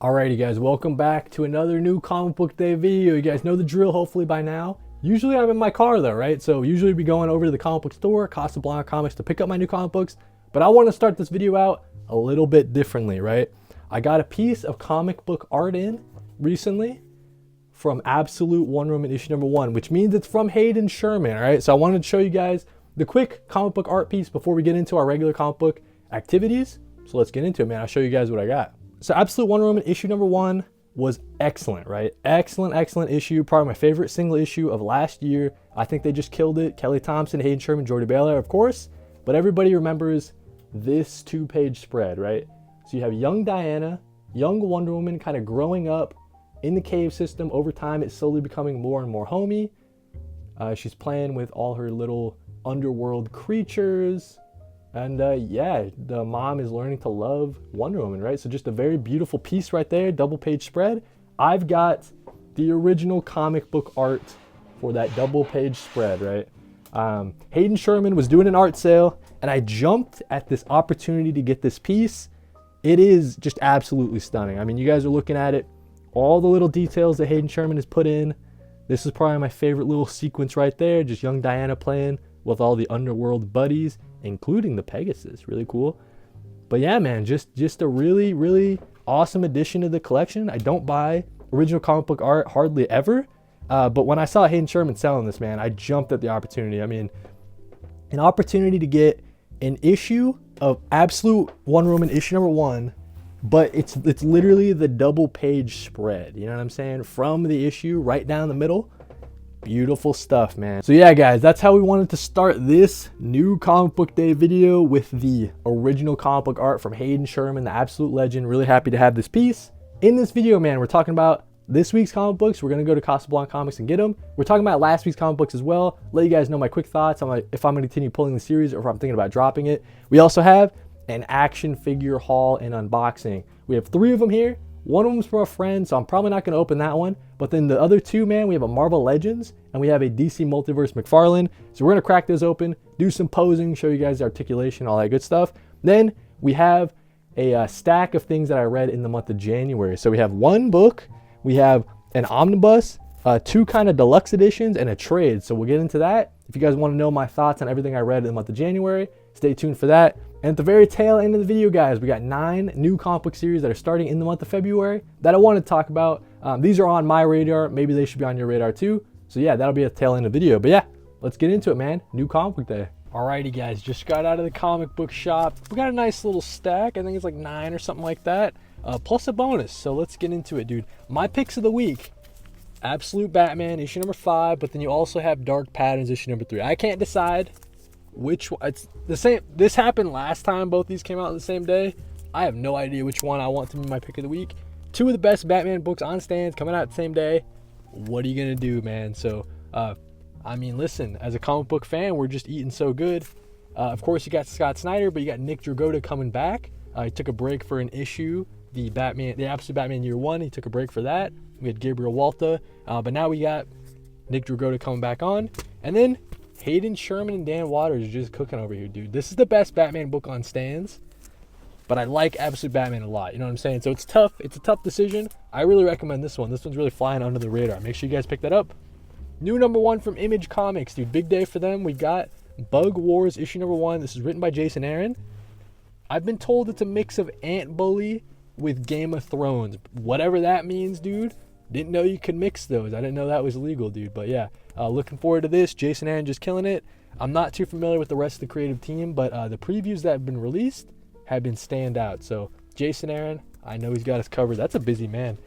Alrighty guys, welcome back to another new comic book day video. You guys know the drill hopefully by now. Usually I'm in my car though, right? So usually be going over to the comic book store, Casablanca Comics, to pick up my new comic books. But I want to start this video out a little bit differently, right? I got a piece of comic book art in recently from Absolute Wonder Woman issue number 1, which means it's from Hayden Sherman, all right? So I wanted to show you guys the quick comic book art piece before we get into our regular comic book activities. So let's get into it, man. I'll show you guys what I got. So Absolute Wonder Woman issue number 1 was excellent, right? Excellent issue. Probably my favorite single issue of last year. I think they just killed it. Kelly Thompson, Hayden Sherman, Jordy Baylor, of course. But everybody remembers this 2-page spread, right? So you have young Diana, young Wonder Woman kind of growing up in the cave system. Over time, it's slowly becoming more and more homey. She's playing with all her little underworld creatures. And yeah, the mom is learning to love Wonder Woman, right? So just a very beautiful piece right there, double page spread. I've got the original comic book art for that double page spread, right? Hayden Sherman was doing an art sale and I jumped at this opportunity to get this piece. It is just absolutely stunning. I mean, you guys are looking at it, all the little details that Hayden Sherman has put in. This is probably my favorite little sequence right there, just young Diana playing with all the underworld buddies, including the Pegasus. Really cool. But yeah, man, just a really awesome addition to the collection. I don't buy original comic book art hardly ever, but when I saw Hayden Sherman selling this, man, I jumped at the opportunity. I mean, an opportunity to get an issue of Absolute Wonder Woman issue number 1, but it's literally the double page spread, you know what I'm saying, from the issue right down the middle. Beautiful stuff, man. So yeah, guys, that's how we wanted to start this new comic book day video, with the original comic book art from Hayden Sherman, the absolute legend. Really happy to have this piece. In this video, man, we're talking about this week's comic books. We're going to go to Casablanca Comics and get them. We're talking about last week's comic books as well. Let you guys know my quick thoughts on if I'm going to continue pulling the series or if I'm thinking about dropping it. We also have an action figure haul and unboxing. We have 3 of them here. One of them's for a friend, so I'm probably not going to open that one. But then the other 2, man, we have a Marvel Legends and we have a DC Multiverse McFarlane. So we're going to crack those open, do some posing, show you guys the articulation, all that good stuff. Then we have a stack of things that I read in the month of January. So we have 1 book, we have an omnibus, 2 kind of deluxe editions, and a trade. So we'll get into that. If you guys want to know my thoughts on everything I read in the month of January, stay tuned for that. And at the very tail end of the video, guys, we got 9 new comic book series that are starting in the month of February that I want to talk about. These are on my radar. Maybe they should be on your radar too. So yeah, that'll be at the tail end of the video. But yeah, let's get into it, man. New comic book day. Alrighty, guys, just got out of the comic book shop. We got a nice little stack. I think it's like 9 or something like that, plus a bonus. So let's get into it, dude. My picks of the week: Absolute Batman issue number 5, but then you also have Dark Patterns issue number 3. I can't decide which one. It's the same. This happened last time both these came out on the same day. I have no idea which one I want to be my pick of the week. 2 of the best Batman books on stands coming out the same day. What are you gonna do, man? So I mean, listen, as a comic book fan, we're just eating so good. Of course, you got Scott Snyder, but you got Nick Dragotta coming back. He took a break for an issue, the Absolute Batman Year 1. He took a break for that. We had Gabriel Walta, but now we got Nick Dragotta coming back on. And then Hayden Sherman and Dan Watters are just cooking over here, dude. This is the best Batman book on stands, but I like Absolute Batman a lot. You know what I'm saying? So it's tough. It's a tough decision. I really recommend this one. This one's really flying under the radar. Make sure you guys pick that up. New number 1 from Image Comics, dude. Big day for them. We got Bug Wars issue number 1. This is written by Jason Aaron. I've been told it's a mix of Ant Bully with Game of Thrones. Whatever that means, dude. Didn't know you could mix those. I didn't know that was legal, dude. But yeah, looking forward to this. Jason Aaron just killing it. I'm not too familiar with the rest of the creative team, but the previews that have been released have been standout. So Jason Aaron, I know he's got us covered. That's a busy man.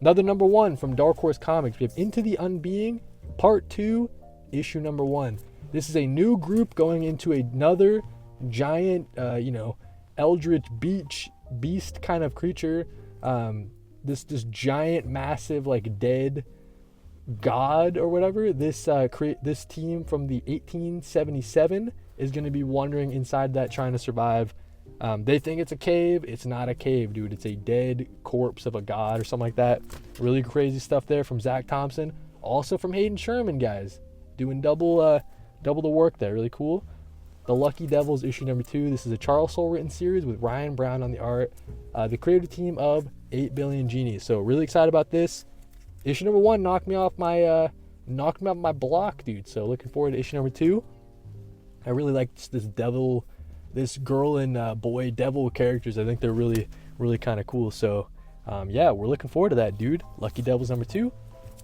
Another number 1 from Dark Horse Comics. We have Into the Unbeing Part 2, issue number 1. This is a new group going into another giant, eldritch beast kind of creature. This giant, massive, like dead god or whatever. This team from the 1877 is going to be wandering inside that, trying to survive. They think it's a cave. It's not a cave, dude. It's a dead corpse of a god or something like that. Really crazy stuff there from Zach Thompson. Also from Hayden Sherman, guys. Doing double the work there. Really cool. The Lucky Devils issue number 2. This is a Charles Soule written series with Ryan Brown on the art. The creative team of 8 Billion Genies. So really excited about this. Issue number 1 knocked me off my block, dude. So looking forward to issue number 2. I really like this girl and boy devil characters. I think they're really, really kind of cool. So yeah, we're looking forward to that, dude. Lucky Devils number 2.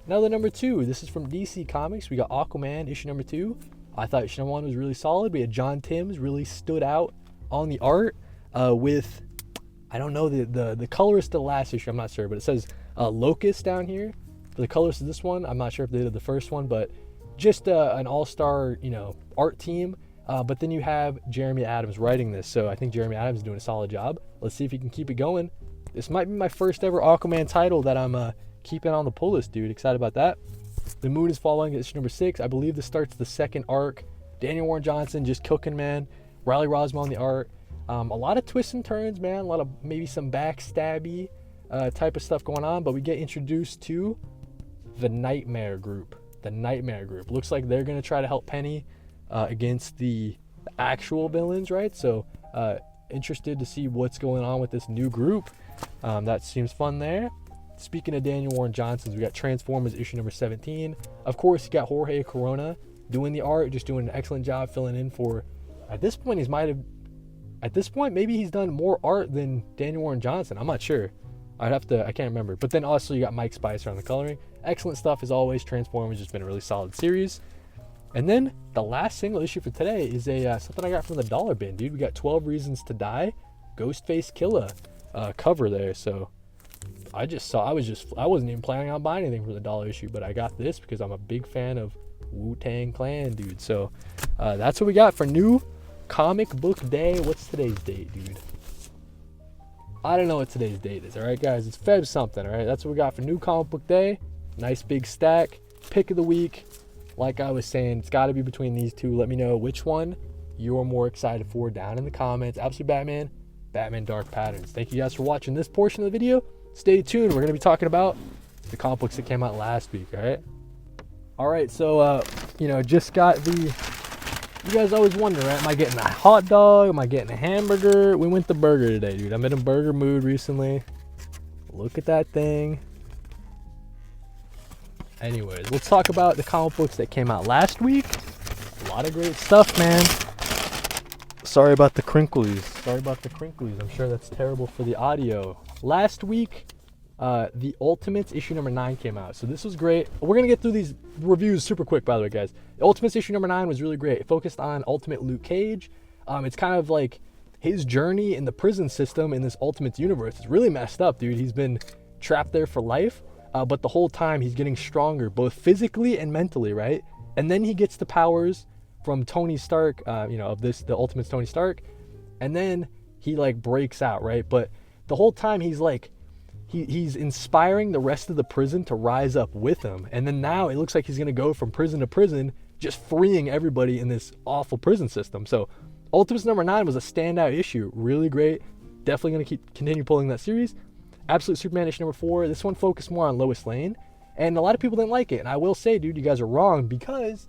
Another number 2. This is from DC Comics. We got Aquaman issue number 2. I thought issue number 1 was really solid. We had John Timms really stood out on the art with, I don't know the colorist of the last issue, I'm not sure, but it says Locust down here. For the colorist of this one, I'm not sure if they did the first one, but just an all-star, art team. But then you have Jeremy Adams writing this, so I think Jeremy Adams is doing a solid job. Let's see if he can keep it going. This might be my first ever Aquaman title that I'm keeping on the pull list, dude. Excited about that. The Moon is Falling, issue number 6. I believe this starts the second arc. Daniel Warren Johnson just cooking, man. Riley Rosmo on the art. A lot of twists and turns, man. A lot of maybe some backstabby type of stuff going on, but we get introduced to the Nightmare Group. The Nightmare Group. Looks like they're going to try to help Penny against the actual villains, right? So interested to see what's going on with this new group. That seems fun there. Speaking of Daniel Warren Johnson's, we got Transformers issue number 17. Of course, you got Jorge Corona doing the art, just doing an excellent job filling in for, at this point, maybe he's done more art than Daniel Warren Johnson. I'm not sure. I can't remember. But then also you got Mike Spicer on the coloring. Excellent stuff as always. Transformers has been a really solid series. And then the last single issue for today is something I got from the dollar bin, dude. We got 12 Reasons to Die, Ghostface Killer cover there. So I wasn't even planning on buying anything for the dollar issue, but I got this because I'm a big fan of Wu-Tang Clan, dude. So that's what we got for new comic book day. What's today's date, dude? I don't know what today's date is. All right, guys, it's Feb something. All right, that's what we got for new comic book day. Nice big stack. Pick of the week. Like I was saying, it's got to be between these two. Let me know which one you're more excited for down in the comments. Absolute Batman, Batman Dark Patterns. Thank you guys for watching this portion of the video. Stay tuned. We're going to be talking about the comic books that came out last week, all right? So, just got you guys always wonder, right? Am I getting a hot dog? Am I getting a hamburger? We went to burger today, dude. I'm in a burger mood recently. Look at that thing. Anyways, let's talk about the comic books that came out last week. A lot of great stuff, man. Sorry about the crinklies. I'm sure that's terrible for the audio. Last week, the Ultimates issue number 9 came out. So this was great. We're going to get through these reviews super quick, by the way, guys. The Ultimates issue number 9 was really great. It focused on Ultimate Luke Cage. It's kind of like his journey in the prison system in this Ultimates universe. It's really messed up, dude. He's been trapped there for life. But the whole time he's getting stronger, both physically and mentally, right? And then he gets the powers from Tony Stark, the Ultimates Tony Stark. And then he breaks out, right? But the whole time he's he's inspiring the rest of the prison to rise up with him. And then now it looks like he's going to go from prison to prison, just freeing everybody in this awful prison system. So Ultimates number 9 was a standout issue. Really great. Definitely going to continue pulling that series. Absolute Superman issue number 4. This one focused more on Lois Lane. And a lot of people didn't like it. And I will say, dude, you guys are wrong, because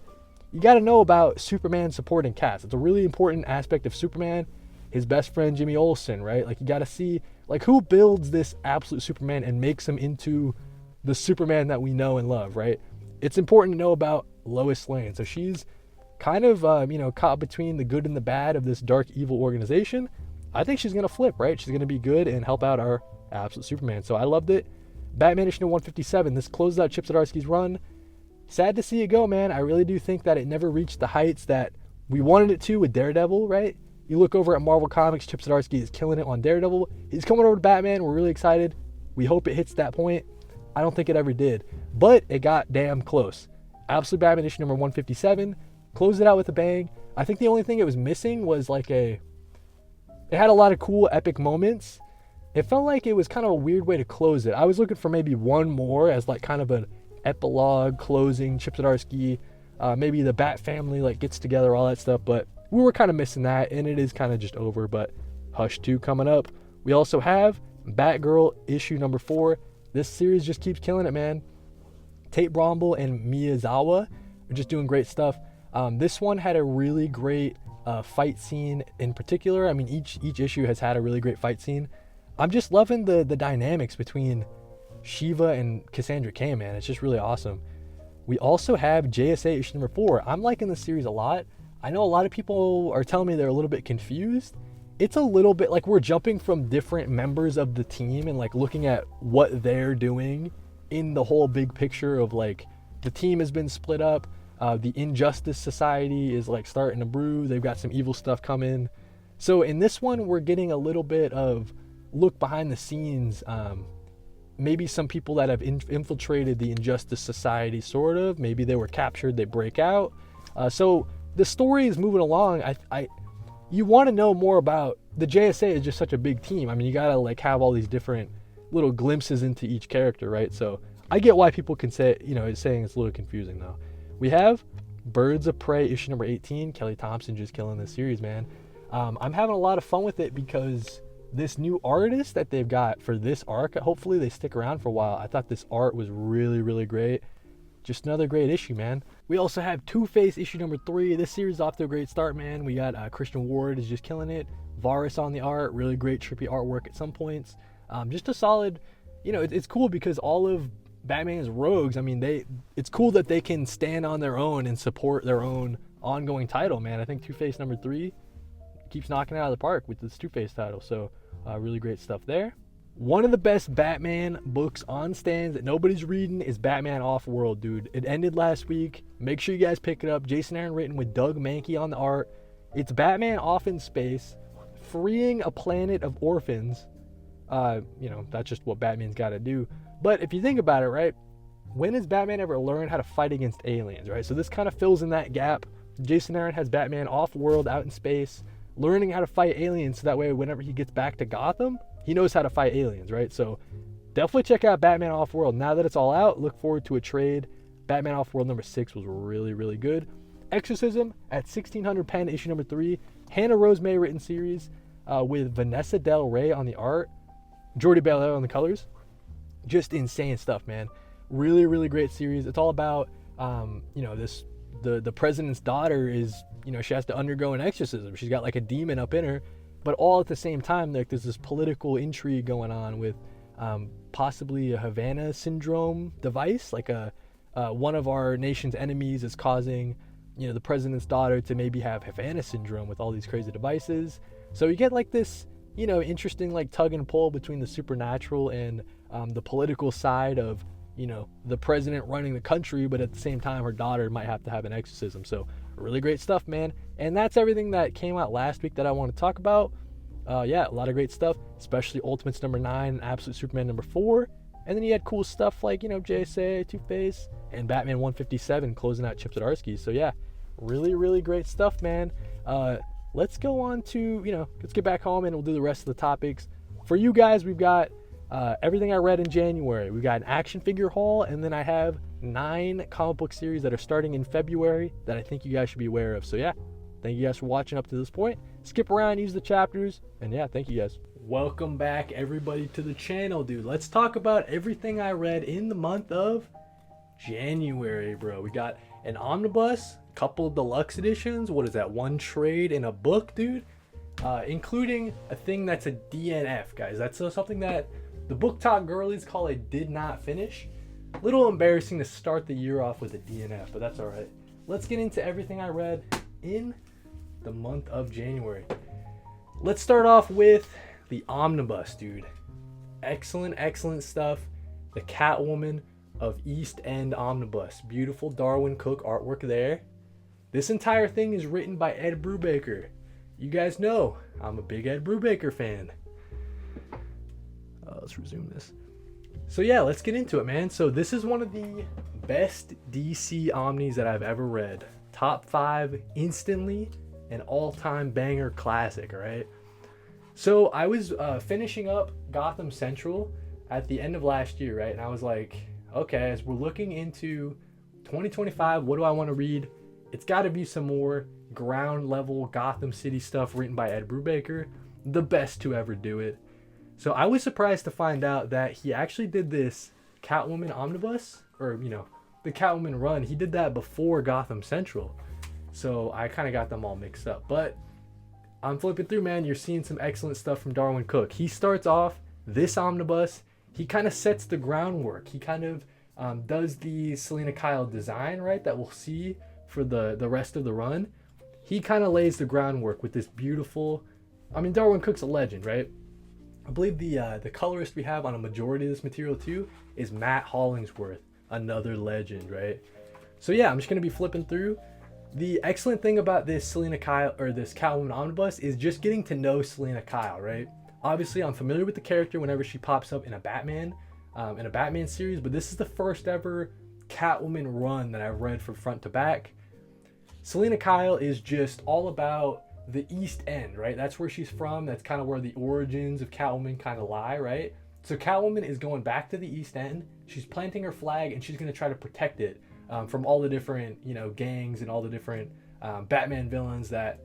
you got to know about Superman supporting cast. It's a really important aspect of Superman. His best friend, Jimmy Olsen, right? You got to see, who builds this absolute Superman and makes him into the Superman that we know and love, right? It's important to know about Lois Lane. So she's kind of, caught between the good and the bad of this dark, evil organization. I think she's going to flip, right? She's going to be good and help out our absolute Superman. So I loved it. Batman issue 157. This closes out Chip Zdarsky's run. Sad to see it go, man. I really do think that it never reached the heights that we wanted it to with Daredevil, right? You look over at Marvel Comics, Chip Zdarsky is killing it on Daredevil. He's coming over to Batman. We're really excited. We hope it hits that point. I don't think it ever did, but it got damn close. Absolute Batman issue number 157. Closed it out with a bang. I think the only thing it was missing was it had a lot of cool epic moments. It felt like it was kind of a weird way to close it. I was looking for maybe one more as kind of an epilogue closing. Chip Zdarsky, maybe the Bat family gets together, all that stuff, but we were kind of missing that, and it is kind of just over. But Hush 2 coming up. We also have Batgirl issue number 4. This series just keeps killing it, man. Tate Brombell and Miyazawa are just doing great stuff. This one had a really great fight scene in particular. I mean, each issue has had a really great fight scene. I'm just loving the dynamics between Shiva and Cassandra Cain, man. It's just really awesome. We also have JSA issue number 4. I'm liking this series a lot. I know a lot of people are telling me they're a little bit confused. It's a little bit like we're jumping from different members of the team and like looking at what they're doing in the whole big picture of like the team has been split up. The Injustice Society is like starting to brew. They've got some evil stuff coming. So in this one, we're getting a little bit of look behind the scenes. Maybe some people that have infiltrated the Injustice Society, sort of. Maybe they were captured, they break out. So the story is moving along. You want to know more about the JSA. Is just such a big team. I mean, you gotta like have all these different little glimpses into each character, right? So I get why people can say, it's saying it's a little confusing though. We have Birds of Prey issue number 18. Kelly Thompson just killing this series, man. I'm having a lot of fun with it because this new artist that they've got for this arc, hopefully they stick around for a while. I thought this art was really, really great. Just another great issue, man. We also have Two-Face issue number 3. This series is off to a great start, man. We got Christian Ward is just killing it. Varus on the art, really great trippy artwork at some points. Just a solid, it's cool because all of Batman's rogues, I mean, it's cool that they can stand on their own and support their own ongoing title, man. I think Two-Face number 3 keeps knocking it out of the park with this Two-Face title. So really great stuff there. One of the best Batman books on stands that nobody's reading is Batman Off-World, dude. It ended last week. Make sure you guys pick it up. Jason Aaron written with Doug Mankey on the art. It's Batman off in space, freeing a planet of orphans. That's just what Batman's got to do. But if you think about it, right, when has Batman ever learned how to fight against aliens, right? So this kind of fills in that gap. Jason Aaron has Batman off-world, out in space, learning how to fight aliens so that way whenever he gets back to Gotham, he knows how to fight aliens, right? So definitely check out Batman Off-World. Now that it's all out, look forward to a trade. Batman Off-World number 6 was really, really good. Exorcism at 1600 pen, issue number 3. Hannah Rose May written series with Vanessa Del Rey on the art. Jordi Belair on the colors. Just insane stuff, man. Really, really great series. It's all about, the president's daughter is, she has to undergo an exorcism. She's got like a demon up in her. But all at the same time, like there's this political intrigue going on with possibly a Havana syndrome device. Like one of our nation's enemies is causing, the president's daughter to maybe have Havana syndrome with all these crazy devices. So you get like this, interesting like tug and pull between the supernatural and the political side of, the president running the country, but at the same time, her daughter might have to have an exorcism. So really great stuff, man. And that's everything that came out last week that I want to talk about. A lot of great stuff, especially Ultimates number 9 and Absolute Superman number 4. And then you had cool stuff like, JSA, Two-Face, and Batman 157 closing out Chip Zdarsky. So yeah, really, really great stuff, man. Let's go on to, let's get back home and we'll do the rest of the topics. For you guys, we've got everything I read in January. We got an action figure haul, and then I have 9 comic book series that are starting in February that I think you guys should be aware of. So yeah, thank you guys for watching up to this point. Skip around, use the chapters, and yeah, thank you guys. Welcome back everybody to the channel, dude. Let's talk about everything I read in the month of January, bro. We got an omnibus, couple deluxe editions. What is that? 1 trade and a book, dude. Including a thing that's a DNF, guys. That's something that the Book Talk girlies call a did not finish. Little embarrassing to start the year off with a DNF, but that's all right. Let's get into everything I read in the month of January. Let's start off with the omnibus, dude. Excellent stuff. The Catwoman of East End omnibus. Beautiful Darwin Cook artwork there. This entire thing is written by Ed Brubaker. You guys know I'm a big Ed Brubaker fan. Let's resume this. So yeah, let's get into it, man. So this is one of the best DC Omnis that I've ever read. Top 5 instantly, an all-time banger classic, right? So I was finishing up Gotham Central at the end of last year, right? And I was like, okay, as we're looking into 2025, what do I want to read? It's got to be some more ground level Gotham City stuff written by Ed Brubaker, the best to ever do it. So I was surprised to find out that he actually did this Catwoman omnibus, or the Catwoman run. He did that before Gotham Central. So I kind of got them all mixed up. But I'm flipping through, man. You're seeing some excellent stuff from Darwin Cook. He starts off this omnibus. He kind of sets the groundwork. He kind of does the Selena Kyle design, right, that we'll see for the rest of the run. He kind of lays the groundwork with this beautiful, I mean, Darwin Cook's a legend, right? I believe the colorist we have on a majority of this material too is Matt Hollingsworth, another legend, right? So yeah, I'm just going to be flipping through. The excellent thing about this Selena Kyle, or this Catwoman omnibus, is just getting to know Selena Kyle, right? Obviously, I'm familiar with the character whenever she pops up in a Batman series, but this is the first ever Catwoman run that I've read from front to back. Selena Kyle is just all about the East End, right? That's where she's from. That's kind of where the origins of Catwoman kind of lie, right? So Catwoman is going back to the East End. She's planting her flag, and she's going to try to protect it from all the different, gangs and all the different Batman villains that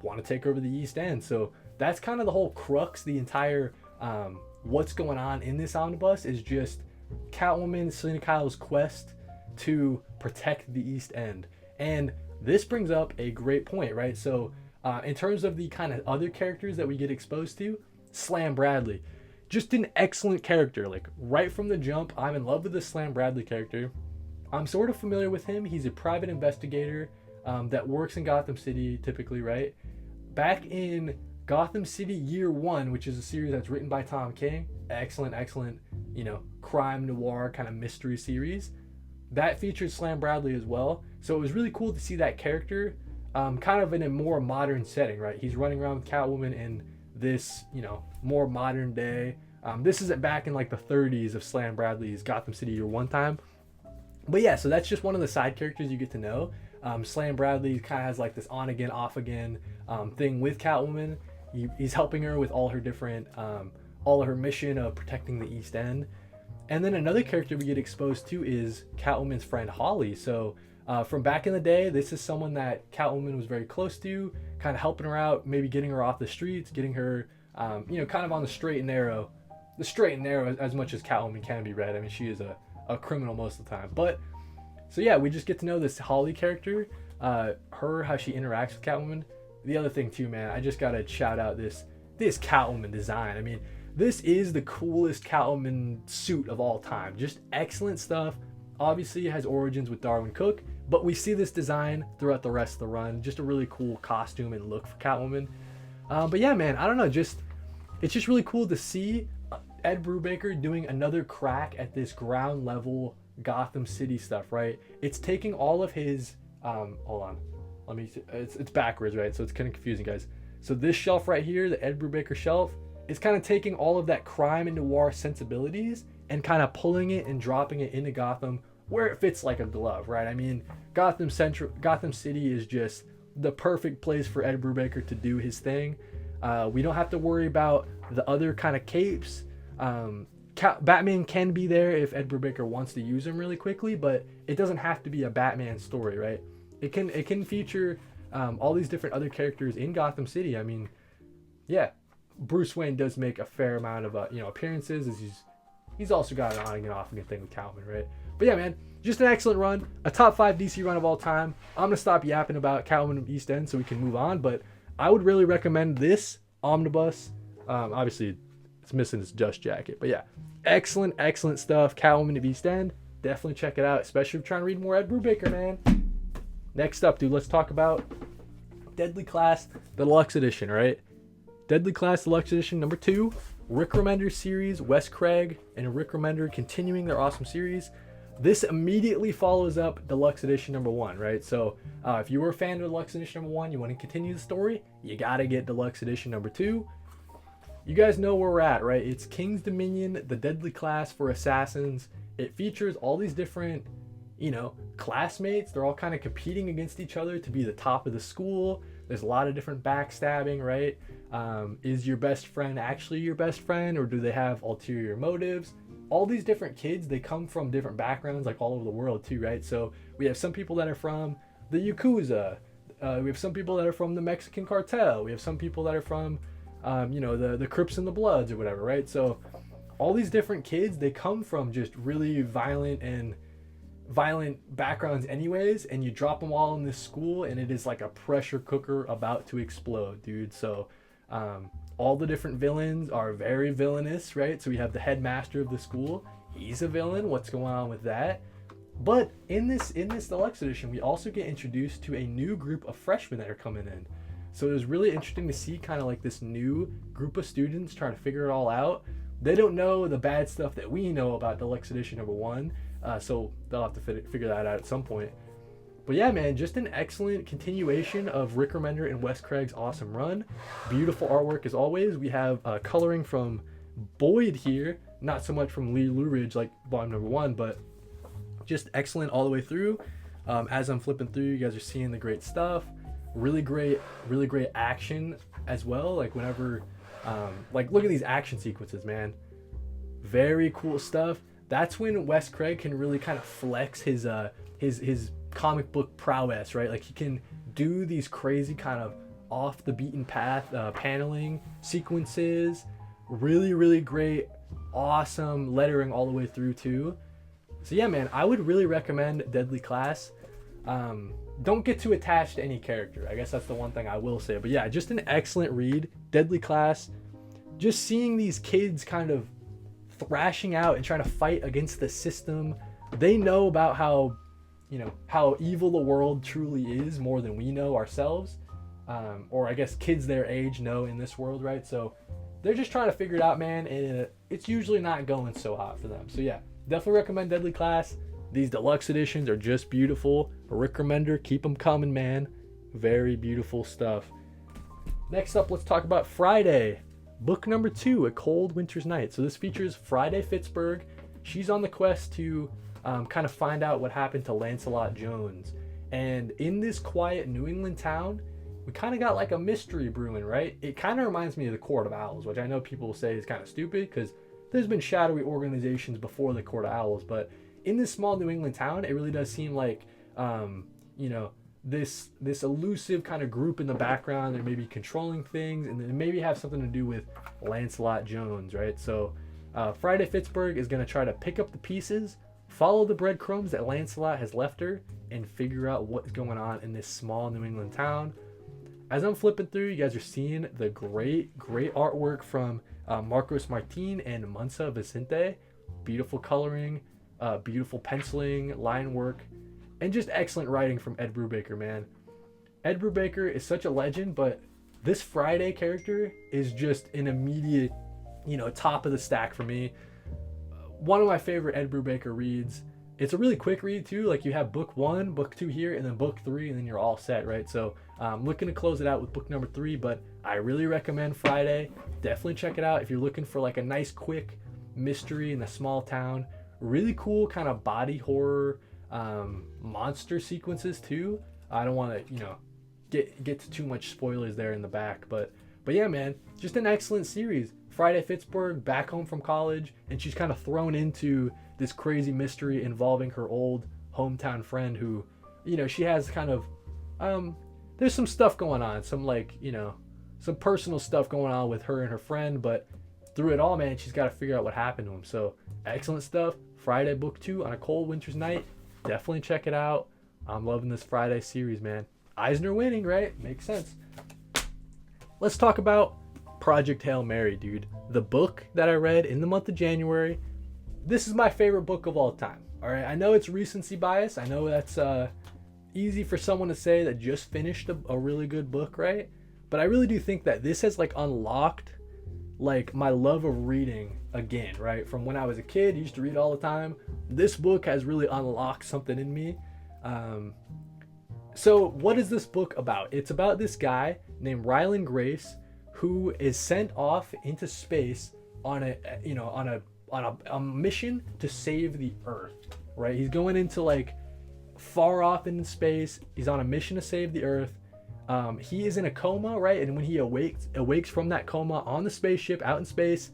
want to take over the East End. So that's kind of the whole crux, the entire what's going on in this omnibus is just Catwoman, Selena Kyle's quest to protect the East End. And this brings up a great point, right? So in terms of the kind of other characters that we get exposed to, Slam Bradley, just an excellent character. Like right from the jump, I'm in love with the Slam Bradley character. I'm sort of familiar with him. He's a private investigator that works in Gotham City typically, right? Back in Gotham City Year One, which is a series that's written by Tom King, excellent, crime noir kind of mystery series. That featured Slam Bradley as well. So it was really cool to see that character kind of in a more modern setting, right? He's running around with Catwoman in this, more modern day. This isn't back in like the 30s of Slam Bradley's Gotham City Year One time. But yeah, so that's just one of the side characters you get to know. Slam Bradley kind of has like this on again, off again thing with Catwoman. He's helping her with all her different, all of her mission of protecting the East End. And then another character we get exposed to is Catwoman's friend Holly. So from back in the day, this is someone that Catwoman was very close to, kind of helping her out, maybe getting her off the streets, getting her, kind of on the straight and narrow as much as Catwoman can be read. I mean, she is a criminal most of the time. But so yeah, we just get to know this Holly character, how she interacts with Catwoman. The other thing too, man, I just gotta shout out this Catwoman design. I mean, this is the coolest Catwoman suit of all time. Just excellent stuff. Obviously it has origins with Darwin Cook, but we see this design throughout the rest of the run. Just a really cool costume and look for Catwoman. But yeah, man, I don't know, it's just really cool to see Ed Brubaker doing another crack at this ground level Gotham City stuff, right? It's taking all of his hold on, it's backwards, right? So it's kind of confusing, guys. So this shelf right here, the Ed Brubaker shelf, is kind of taking all of that crime and noir sensibilities and kind of pulling it and dropping it into Gotham where it fits like a glove, right? I mean, Gotham City is just the perfect place for Ed Brubaker to do his thing. We don't have to worry about the other kind of capes. Batman can be there if Ed Brubaker wants to use him really quickly, but it doesn't have to be a Batman story, right? It can feature all these different other characters in Gotham City. I mean, yeah, Bruce Wayne does make a fair amount of appearances, as he's also got an on again, off again thing with Catwoman, right? But yeah, man, just an excellent run, a top 5 DC run of all time. I'm gonna stop yapping about Catwoman of East End so we can move on, but I would really recommend this omnibus. Obviously, it's missing its dust jacket, but yeah, excellent stuff. Catwoman of East End, definitely check it out, especially if you're trying to read more Ed Brubaker, man. Next up, dude, let's talk about Deadly Class, the Deluxe Edition, right? Deadly Class Deluxe Edition number 2, Rick Remender series, Wes Craig and Rick Remender continuing their awesome series. This immediately follows up Deluxe Edition number 1, right? So if you were a fan of Deluxe Edition number 1, you want to continue the story, you gotta get Deluxe Edition number 2. You guys know where we're at, right? It's King's Dominion, the Deadly Class for Assassins. It features all these different, classmates. They're all kind of competing against each other to be the top of the school. There's a lot of different backstabbing, right? Is your best friend actually your best friend, or do they have ulterior motives? All these different kids, they come from different backgrounds, like all over the world too, right? So we have some people that are from the Yakuza. We have some people that are from the Mexican cartel. We have some people that are from, the Crips and the Bloods or whatever, right? So all these different kids, they come from just really violent and violent backgrounds anyways, and you drop them all in this school and it is like a pressure cooker about to explode, dude. So all the different villains are very villainous, right? So we have the headmaster of the school, he's a villain. What's going on with that? But in this deluxe edition, we also get introduced to a new group of freshmen that are coming in. So it was really interesting to see kind of like this new group of students trying to figure it all out. They don't know the bad stuff that we know about deluxe edition number 1, so they'll have to figure that out at some point. But yeah, man, just an excellent continuation of Rick Remender and Wes Craig's awesome run. Beautiful artwork as always. We have coloring from Boyd here, not so much from Lee Luridge like volume number 1, but just excellent all the way through. As I'm flipping through, you guys are seeing the great stuff. Really great action as well. Like whenever, like look at these action sequences, man. Very cool stuff. That's when Wes Craig can really kind of flex his comic book prowess, right? Like he can do these crazy kind of off the beaten path paneling sequences. Really great, awesome lettering all the way through too. So yeah, man, I would really recommend Deadly Class. Don't get too attached to any character. I guess that's the one thing I will say. But yeah, just an excellent read. Deadly Class. Just seeing these kids kind of thrashing out and trying to fight against the system. They know about how, you know, how evil the world truly is more than we know ourselves. Or I guess kids their age know in this world, right? So they're just trying to figure it out, man. And it's usually not going so hot for them. So yeah, definitely recommend Deadly Class. These deluxe editions are just beautiful. Rick Remender, keep them coming, man. Very beautiful stuff. Next up, let's talk about Friday. Book number 2, A Cold Winter's Night. So this features Friday Fitzberg. She's on the quest to kind of find out what happened to Lancelot Jones. And in this quiet New England town, we kind of got like a mystery brewing, right? It kind of reminds me of the Court of Owls, which I know people will say is kind of stupid because there's been shadowy organizations before the Court of Owls, but in this small New England town, it really does seem like, you know, this elusive kind of group in the background. They're maybe controlling things, and then maybe have something to do with Lancelot Jones, right? So Friday Fitzberg is going to try to pick up the pieces, follow the breadcrumbs that Lancelot has left her, and figure out what's going on in this small New England town. As I'm flipping through, you guys are seeing the great artwork from Marcos Martin and Munsa Vicente. Beautiful coloring. Beautiful penciling, line work, and just excellent writing from Ed Brubaker, man. Ed Brubaker is such a legend, but this Friday character is just an immediate, you know, top of the stack for me. One of my favorite Ed Brubaker reads. It's a really quick read too. Like you have book 1, book 2 here, and then book 3, and then you're all set, right? So I'm looking to close it out with book number 3, but I really recommend Friday. Definitely check it out if you're looking for like a nice quick mystery in a small town. Really cool kind of body horror monster sequences too. I don't want to, you know, get to too much spoilers there in the back, but yeah, man, just an excellent series. Friday Fitzberg back home from college, and she's kind of thrown into this crazy mystery involving her old hometown friend who, you know, she has kind of there's some stuff going on, some like, you know, some personal stuff going on with her and her friend, but through it all, man, she's got to figure out what happened to him. So excellent stuff. Friday book 2 on a cold winter's night. Definitely check it out. I'm loving this Friday series, man. Eisner winning, right? Makes sense. Let's talk about Project Hail Mary, dude. The book that I read in the month of January. This is my favorite book of all time. All right, I know it's recency bias. I know that's easy for someone to say that just finished a really good book, right? But I really do think that this has like unlocked like my love of reading again, right? From when I was a kid, used to read all the time. This book has really unlocked something in me. So what is this book about? It's about this guy named Ryland Grace who is sent off into space on a mission to save the Earth, right? He's going into like far off in space. He's on a mission to save the Earth. He is in a coma, right? And when he awakes from that coma on the spaceship out in space,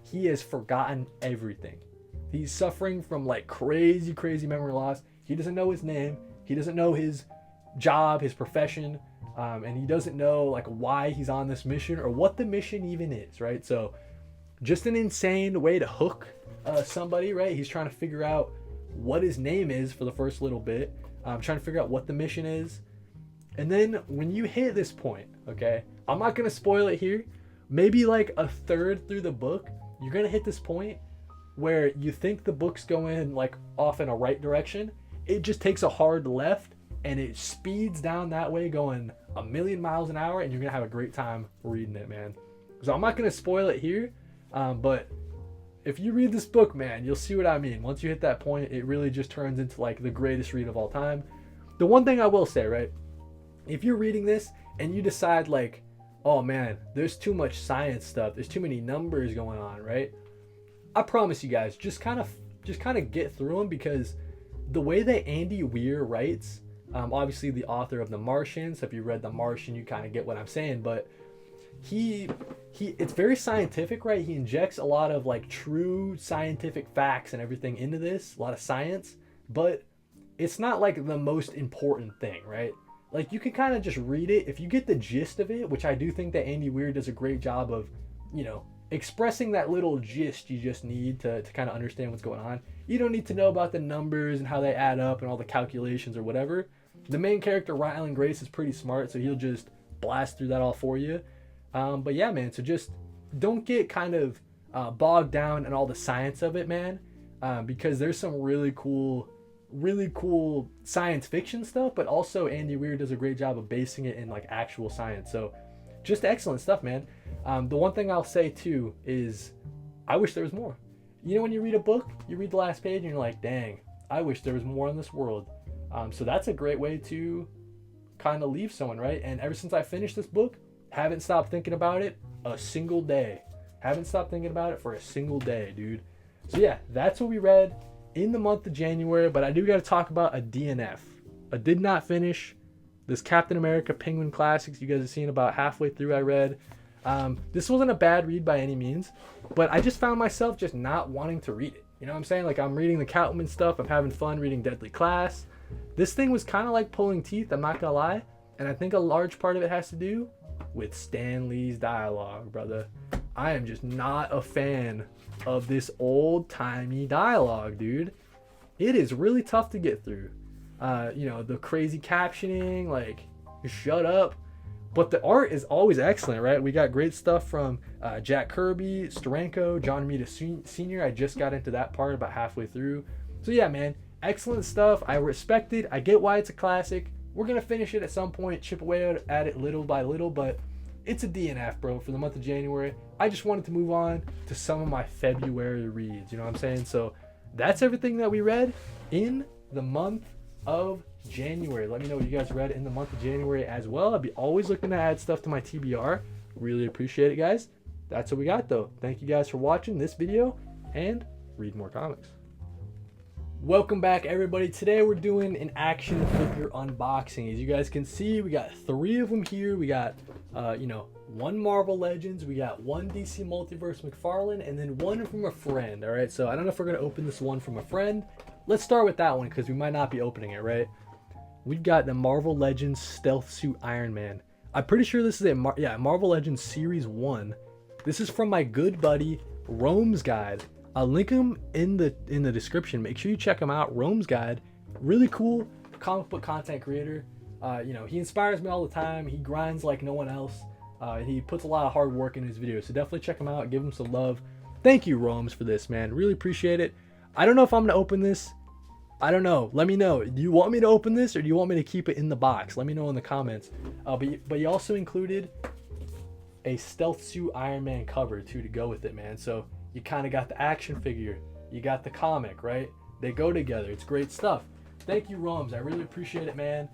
he has forgotten everything. He's suffering from like crazy memory loss. He doesn't know his name. He doesn't know his job, his profession, and he doesn't know like why he's on this mission or what the mission even is, right? So just an insane way to hook somebody, right? He's trying to figure out what his name is for the first little bit. I'm trying to figure out what the mission is. And then when you hit this point, okay, I'm not going to spoil it here. Maybe like a third through the book, you're going to hit this point where you think the book's going like off in a right direction. It just takes a hard left and it speeds down that way going a million miles an hour, and you're going to have a great time reading it, man. So I'm not going to spoil it here, but if you read this book, man, you'll see what I mean. Once you hit that point, it really just turns into like the greatest read of all time. The one thing I will say, right? If you're reading this and you decide like, oh man, there's too much science stuff, there's too many numbers going on, right? I promise you guys, just kind of get through them, because the way that Andy Weir writes, obviously the author of The Martian, so if you read The Martian, you kind of get what I'm saying, but it's very scientific, right? He injects a lot of like true scientific facts and everything into this, a lot of science, but it's not like the most important thing, right? Like, you can kind of just read it. If you get the gist of it, which I do think that Andy Weir does a great job of, you know, expressing that little gist you just need to kind of understand what's going on. You don't need to know about the numbers and how they add up and all the calculations or whatever. The main character, Ryland Grace, is pretty smart, so he'll just blast through that all for you. But yeah, man, so just don't get kind of bogged down in all the science of it, man, because there's some really cool science fiction stuff, but also Andy Weir does a great job of basing it in like actual science. So just excellent stuff, man. The one thing I'll say too is I wish there was more. You know, when you read a book, you read the last page and you're like, dang, I wish there was more in this world. So that's a great way to kind of leave someone, right? And ever since I finished this book, haven't stopped thinking about it a single day. Haven't stopped thinking about it for a single day, dude. So yeah, that's what we read in the month of January, but I do got to talk about a DNF. I did not finish this Captain America Penguin Classics. You guys have seen about halfway through I read. This wasn't a bad read by any means, but I just found myself just not wanting to read it. You know what I'm saying? Like, I'm reading the Catwoman stuff. I'm having fun reading Deadly Class. This thing was kind of like pulling teeth, I'm not going to lie. And I think a large part of it has to do with Stan Lee's dialogue, brother. I am just not a fan of this old-timey dialogue, dude. It is really tough to get through. You know, the crazy captioning, like, shut up. But the art is always excellent, right? We got great stuff from Jack Kirby, Steranko, John Romita Sr. I just got into that part about halfway through. So yeah, man, excellent stuff. I respect it. I get why it's a classic. We're going to finish it at some point, chip away at it little by little, but it's a DNF, bro, for the month of January. I just wanted to move on to some of my February reads, you know what I'm saying? So that's everything that we read in the month of January. Let me know what you guys read in the month of January as well. I'll be always looking to add stuff to my TBR. Really appreciate it, guys. That's what we got, though. Thank you guys for watching this video, and read more comics. Welcome back, everybody. Today we're doing an action figure unboxing. As you guys can see, we got 3 of them here. We got you know, 1 Marvel Legends, we got 1 DC Multiverse McFarlane, and then 1 from a friend. All right, so I don't know if we're gonna open this one from a friend. Let's start with that one because we might not be opening it, right? We've got the Marvel Legends Stealth Suit Iron Man. I'm pretty sure this is a Marvel Legends Series 1. This is from my good buddy Rome's Guide. I'll link him in the description. Make sure you check him out. Rome's Guide, really cool comic book content creator. You know, he inspires me all the time. He grinds like no one else. He puts a lot of hard work in his videos, so definitely check him out. Give him some love. Thank you, Rome's, for this, man. Really appreciate it. I don't know if I'm gonna open this. I don't know. Let me know. Do you want me to open this, or do you want me to keep it in the box? Let me know in the comments. But you also included a Stealth Suit Iron Man cover too to go with it, man. So you kind of got the action figure, you got the comic, right? They go together. It's great stuff. Thank you, Rome's. I really appreciate it, man.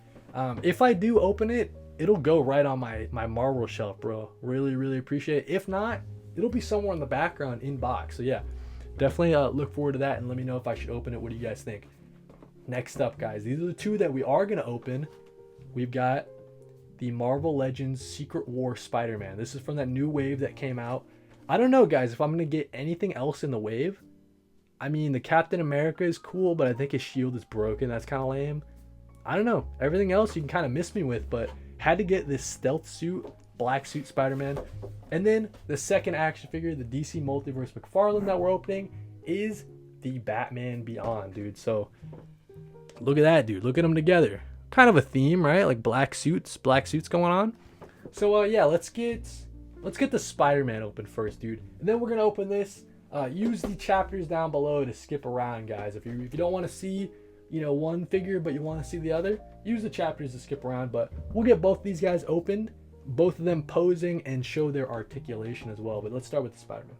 If I do open it, it'll go right on my Marvel shelf, bro. Really appreciate it. If not, it'll be somewhere in the background in box. So yeah, definitely look forward to that, and let me know if I should open it. What do you guys think? Next up, guys, these are the 2 that we are going to open. We've got the Marvel Legends Secret War Spider-Man. This is from that new wave that came out. I don't know, guys, if I'm going to get anything else in the wave. I mean, the Captain America is cool, but I think his shield is broken. That's kind of lame. I don't know. Everything else you can kind of miss me with, but had to get this stealth suit, black suit Spider-Man. And then the second action figure, the DC Multiverse McFarlane that we're opening, is the Batman Beyond, dude. So look at that, dude. Look at them together. Kind of a theme, right? Like black suits going on. So yeah, let's get the Spider-Man open first, dude. And then we're gonna open this. Use the chapters down below to skip around, guys. If you don't want to see, you know, one figure but you want to see the other, use the chapters to skip around. But we'll get both these guys opened, both of them posing, and show their articulation as well. But let's start with the Spider-Man.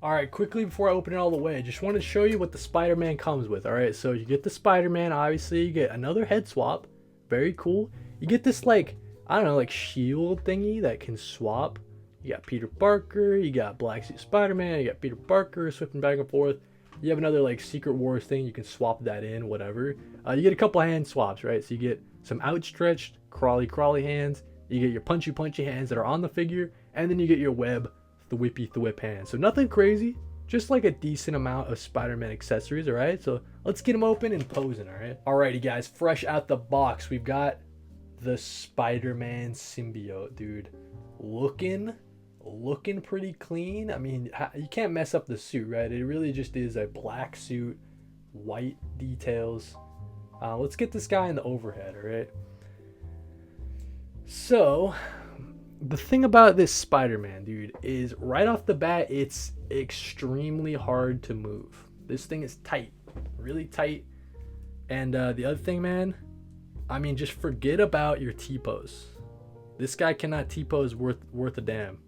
All right, quickly before I open it all the way, I just want to show you what the Spider-Man comes with. All right, so you get the Spider-Man, obviously. You get another head swap, very cool. You get this, like, I don't know, like shield thingy that can swap. You got Peter Parker, you got Black Suit Spider-Man, you got Peter Parker switching back and forth. You have another like Secret Wars thing, you can swap that in, whatever. You get a couple hand swaps, right? So you get some outstretched crawly hands, you get your punchy hands that are on the figure, and then you get your web, the whip hands. So nothing crazy, just like a decent amount of Spider-Man accessories, all right? So let's get them open and posing, all right? Alrighty guys, fresh out the box, we've got the Spider-Man symbiote, dude. Looking pretty clean. I mean, you can't mess up the suit, right? It really just is a black suit, white details. Let's get this guy in the overhead, all right? So the thing about this Spider-Man, dude, is right off the bat, it's extremely hard to move. This thing is tight, really tight. And the other thing, man, I mean, just forget about your T-pose. This guy cannot T-pose worth a damn.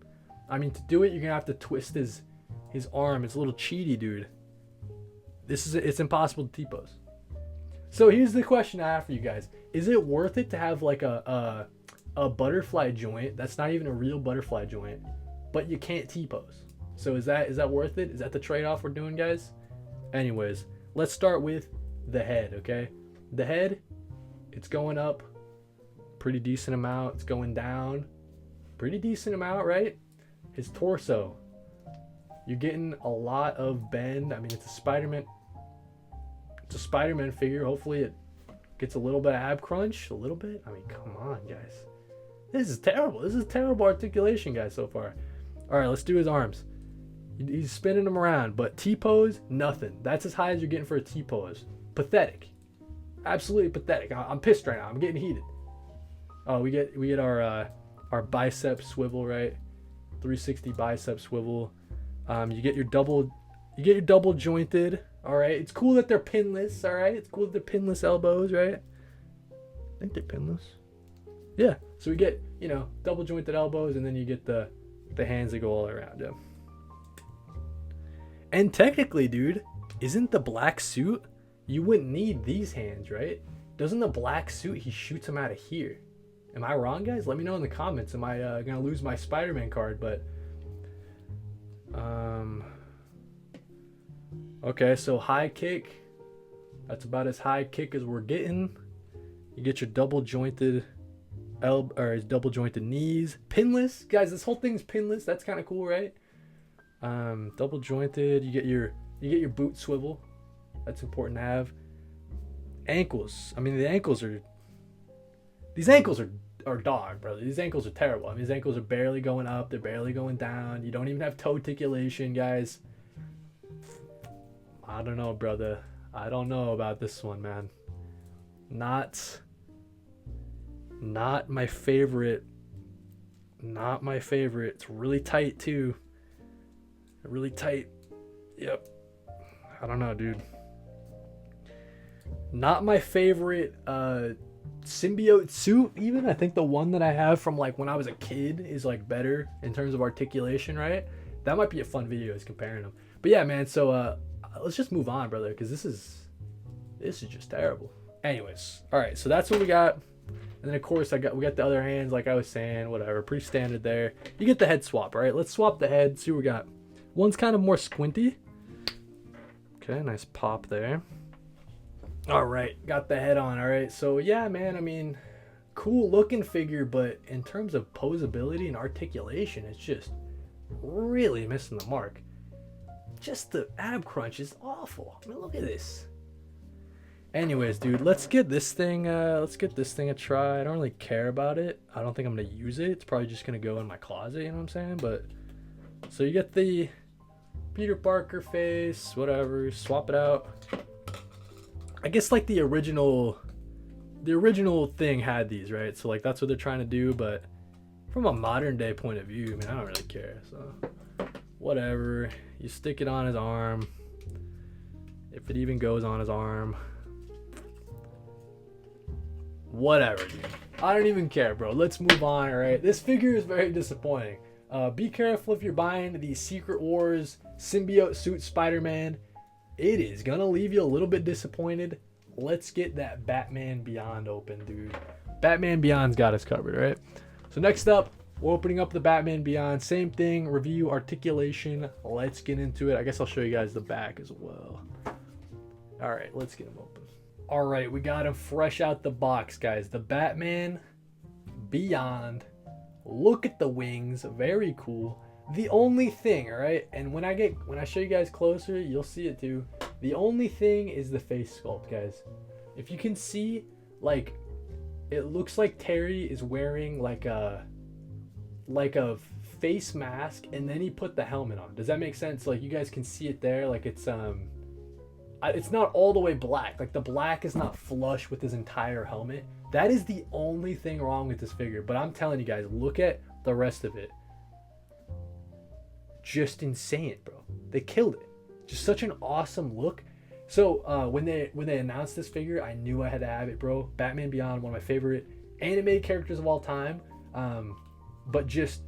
I mean, to do it, you're gonna have to twist his arm. It's a little cheaty, dude. It's impossible to T-pose. So here's the question I have for you guys: is it worth it to have like a butterfly joint that's not even a real butterfly joint, but you can't T-pose? So is that worth it? Is that the trade-off we're doing, guys? Anyways, let's start with the head. Okay, the head, it's going up pretty decent amount. It's going down pretty decent amount, right? His torso, you're getting a lot of bend. I mean, it's a Spider-Man figure. Hopefully it gets a little bit of ab crunch, a little bit. I mean, come on, guys. This is terrible. This is terrible articulation, guys, so far. All right, let's do his arms. He's spinning them around, but T-pose, nothing. That's as high as you're getting for a T-pose. Pathetic. Absolutely pathetic. I'm pissed right now. I'm getting heated. Oh, we get our bicep swivel, right? 360 bicep swivel. You get your double jointed. All right, it's cool that they're pinless. All right, it's cool that they're pinless elbows, right? I think they're pinless. Yeah. So we get, you know, double jointed elbows, and then you get the hands that go all around him. And technically, dude, isn't the black suit? You wouldn't need these hands, right? Doesn't the black suit? He shoots them out of here. Am I wrong, guys? Let me know in the comments. Am I gonna lose my Spider-Man card? But okay, so high kick. That's about as high kick as we're getting. You get your double jointed double jointed knees. Pinless, guys. This whole thing's pinless. That's kind of cool, right? Double jointed. You get your boot swivel. That's important to have. Ankles. I mean, these ankles are dog, brother. These ankles are terrible. I mean, these ankles are barely going up. They're barely going down. You don't even have toe articulation, guys. I don't know, brother. I don't know about this one, man. Not my favorite. Not my favorite. It's really tight, too. Really tight. Yep. I don't know, dude. Not my favorite symbiote suit, even. I think the one that I have from like when I was a kid is like better in terms of articulation, right? That might be a fun video is comparing them. But yeah, man, so let's just move on, brother, because this is just terrible. Anyways, all right, so that's what we got. And then of course we got the other hands, like I was saying, whatever, pretty standard there. You get the head swap, all right? Let's swap the head, see what we got. One's kind of more squinty. Okay, nice pop there. All right, got the head on. All right, so yeah, man, I mean, cool looking figure, but in terms of posability and articulation, it's just really missing the mark. Just the ab crunch is awful. I mean, look at this. Anyways, dude, let's get this thing a try. I don't really care about it. I don't think I'm gonna use it. It's probably just gonna go in my closet, you know what I'm saying? But so you get the Peter Parker face, whatever, swap it out. I guess like the original thing had these, right? So like that's what they're trying to do, but from a modern day point of view, I mean, I don't really care. So whatever, you stick it on his arm, if it even goes on his arm. Whatever, dude. I don't even care, bro. Let's move on, all right? This figure is very disappointing. Be careful if you're buying the Secret Wars symbiote suit Spider-Man. It is gonna leave you a little bit disappointed. Let's get that Batman Beyond open, dude. Batman Beyond's got us covered, right? So next up, we're opening up the Batman Beyond. Same thing, review, articulation. Let's get into it. I guess I'll show you guys the back as well. All right, let's get him open. All right, we got him fresh out the box, guys. The Batman Beyond. Look at the wings, very cool. The only thing, all right, and when I show you guys closer, you'll see it too. The only thing is the face sculpt, guys. If you can see, like, it looks like Terry is wearing like a face mask, and then he put the helmet on. Does that make sense? Like, you guys can see it there. Like, it's not all the way black. Like, the black is not flush with his entire helmet. That is the only thing wrong with this figure. But I'm telling you guys, look at the rest of it. Just insane, bro. They killed it. Just such an awesome look. So when they announced this figure, I knew I had to have it, bro. Batman Beyond, one of my favorite animated characters of all time. But just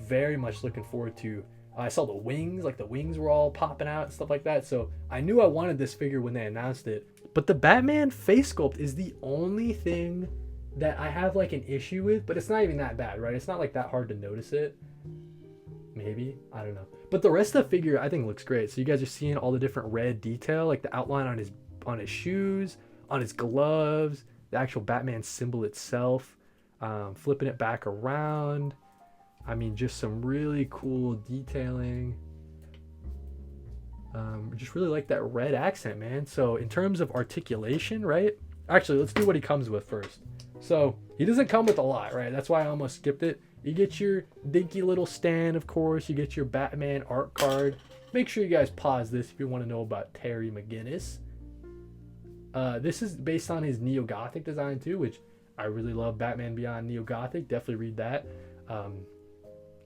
very much looking forward to. I saw the wings, like the wings were all popping out and stuff like that. So I knew I wanted this figure when they announced it. But the Batman face sculpt is the only thing that I have like an issue with, but it's not even that bad, right? It's not like that hard to notice it. Maybe, I don't know. But the rest of the figure I think looks great. So you guys are seeing all the different red detail, like the outline on his shoes, on his gloves, the actual Batman symbol itself, flipping it back around. I mean, just some really cool detailing. Just really like that red accent, man. So in terms of articulation, right? Actually, let's do what he comes with first. So he doesn't come with a lot, right? That's why I almost skipped it. You get your dinky little stand, of course. You get your Batman art card. Make sure you guys pause this if you want to know about Terry McGinnis. This is based on his neo-gothic design too, which I really love. Batman Beyond neo-gothic. Definitely read that.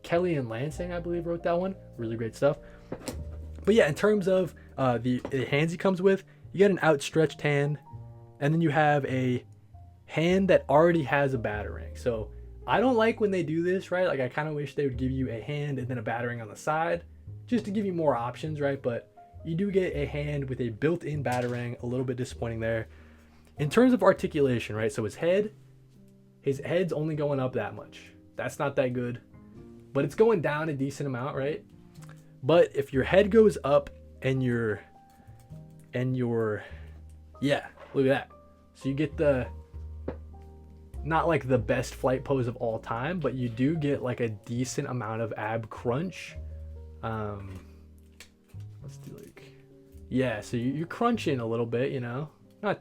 Kelly and Lansing, I believe, wrote that one. Really great stuff. But yeah, in terms of the hands he comes with, you get an outstretched hand, and then you have a hand that already has a batarang. So I don't like when they do this, right? Like, I kind of wish they would give you a hand and then a batarang on the side, just to give you more options, right? But you do get a hand with a built-in batarang. A little bit disappointing there. In terms of articulation, right? So his head's only going up that much. That's not that good, but it's going down a decent amount, right? But if your head goes up and your yeah, look at that. So you get not like the best flight pose of all time, but you do get like a decent amount of ab crunch. Let's do like, yeah, so you're crunching a little bit, you know. Not,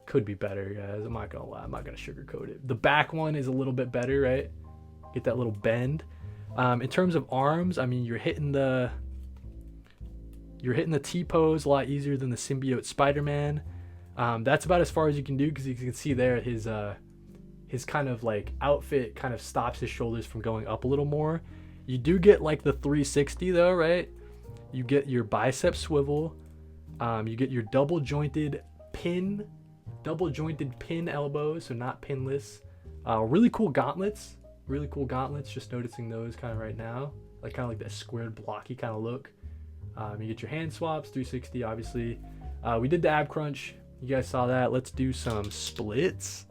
could be better, guys. I'm not gonna lie, I'm not gonna sugarcoat it. The back one is a little bit better, right? Get that little bend. In terms of arms, I mean, you're hitting the T-pose a lot easier than the symbiote Spider-Man. That's about as far as you can do, because you can see there his kind of like outfit kind of stops his shoulders from going up a little more. You do get like the 360 though, right? You get your bicep swivel. You get your double jointed pin elbows, so not pinless. Really cool gauntlets. Just noticing those kind of right now, like kind of like that squared blocky kind of look. You get your hand swaps, 360 obviously. We did the ab crunch, you guys saw that. Let's do some splits.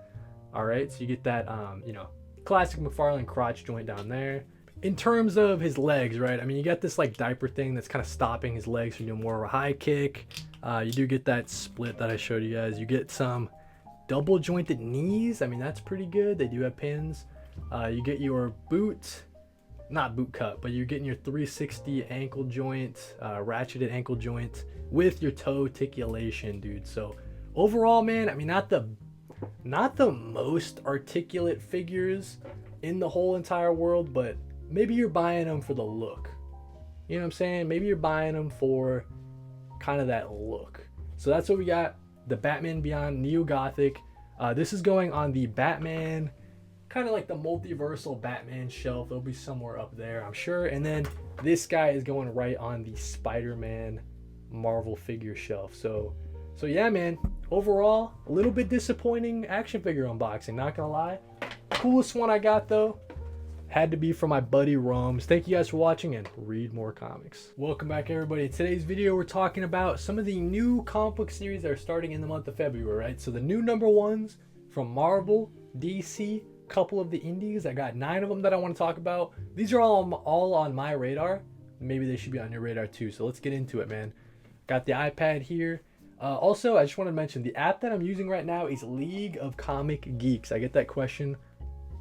All right, so you get that classic McFarlane crotch joint down there. In terms of his legs, right, I mean, you got this like diaper thing that's kind of stopping his legs from doing more of a high kick. You do get that split that I showed you guys. You get some double jointed knees. I mean, that's pretty good. They do have pins. You get your not boot cut, but you're getting your 360 ankle joint, ratcheted ankle joint with your toe articulation, dude. So overall, man, I mean, not the most articulate figures in the whole entire world, but maybe you're buying them for the look. You know what I'm saying? Maybe you're buying them for kind of that look. So that's what we got. The Batman Beyond Neo Gothic. This is going on the Batman, kind of like the multiversal Batman shelf. It'll be somewhere up there, I'm sure. And then this guy is going right on the Spider-Man Marvel figure shelf. So yeah, man. Overall, a little bit disappointing action figure unboxing, not gonna lie. Coolest one I got though had to be from my buddy Rome's. Thank you guys for watching and read more comics. Welcome back, everybody. In today's video, we're talking about some of the new comic book series that are starting in the month of February, right? So the new #1s from Marvel, DC, couple of the indies. I got 9 of them that I want to talk about. These are all on my radar. Maybe they should be on your radar too. So let's get into it, man. Got the iPad here. Also, I just want to mention the app that I'm using right now is League of Comic Geeks. I get that question